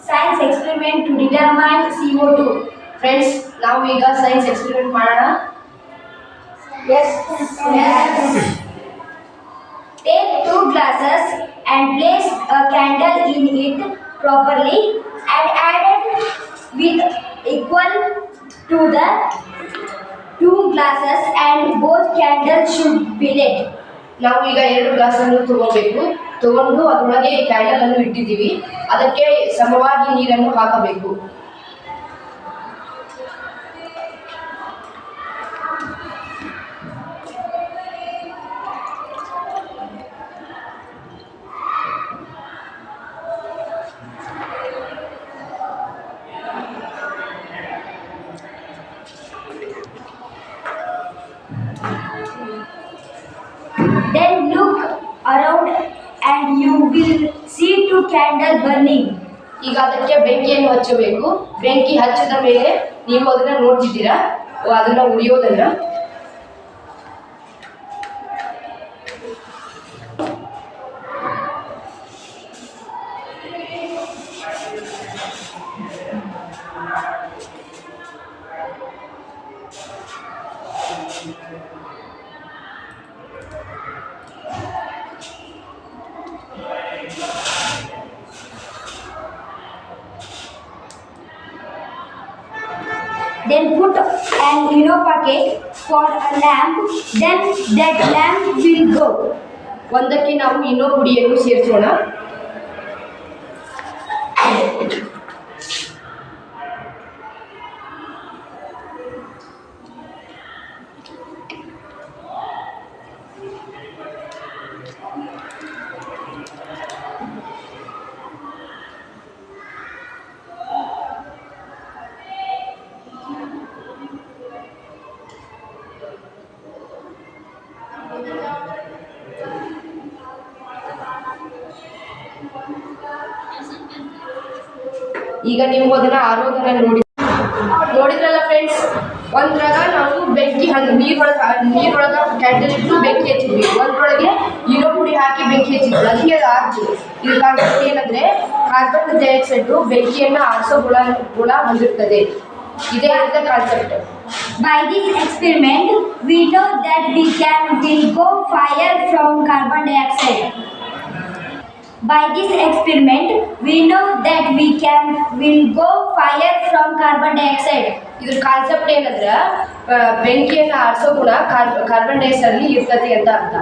science experiment to determine CO2. Friends, ನಾವು ಈಗ science experiment ಮಾಡೋಣ. Yes. Take 2 glasses and place a candle in it properly and add it with equal to the 2 glasses and both candles should be lit. ನಾವು ಈಗ 2 glass ಅನ್ನು ತಗೊಂಡು ಅದರೊಳಗೆ candle ಅನ್ನು ಇಟ್ಟಿದ್ದೀವಿ. ಅದಕ್ಕೆ ಸಮವಾಗಿ ನೀರನ್ನು ಹಾಕಬೇಕು. Then look around and you will see 2 candles burning. ಈಗ ಅದಕ್ಕೆ ಬೆಂಕಿಯನ್ನು ಹಚ್ಚಬೇಕು. ಬೆಂಕಿ ಹಚ್ಚಿದ ಮೇಲೆ ನೀವು ಅದನ್ನ ನೋಡ್ತಿದ್ದೀರಾ, ಅದನ್ನ ಉರಿಯೋದನ್ನ. Then put an packet for a lamp, then that lamp will go. ಒಂದಕ್ಕೆ ನಾವು ಇನ್ನೋ ಪುಡಿಯನ್ನು ಸೇರಿಸೋಣ. ಈಗ ನೀವು ಅದನ್ನ ಆರೋದನ್ನ ನೋಡಿದ್ರಲ್ಲ ಫ್ರೆಂಡ್ಸ್. ಒಂದ್ರಾಗ ನಾವು ಬೆಂಕಿ ನೀರೊಳಗ ಕ್ಯಾಂಡಲ್ ಇಟ್ಟು ಬೆಂಕಿ ಹಚ್ಚಿದ್ವಿ, ಒಂದ್ರೊಳಗೆ ಇನ್ನೋ ಪುಡಿ ಹಾಕಿ ಬೆಂಕಿ ಹಚ್ಚಿದ್ವಿ, ಅದಕ್ಕೆ ಅದು ಆರ್ತು. ಇದು ಕಾನ್ಸೆಪ್ಟ್ ಏನಂದ್ರೆ ಕಾರ್ಬನ್ ಡೈಆಕ್ಸೈಡ್ ಬೆಂಕಿಯನ್ನು ಆರಿಸೋ ಗುಣ ಹೊಂದಿರ್ತದೆ. ಇದೇ ಅಂತ concept. By this experiment, we know that will go fire from carbon dioxide. By this experiment, we know that will go fire from carbon dioxide. ಇದ್ರ ಕಾನ್ಸೆಪ್ಟ್ ಏನಂದ್ರೆ ಬೆಂಕಿಯನ್ನು ಆರಿಸೋ ಗುಣ ಕಾರ್ಬನ್ ಡೈಆಕ್ಸೈಡ್ ಅಲ್ಲಿ ಇರ್ತದೆ ಅಂತ ಅರ್ಥ.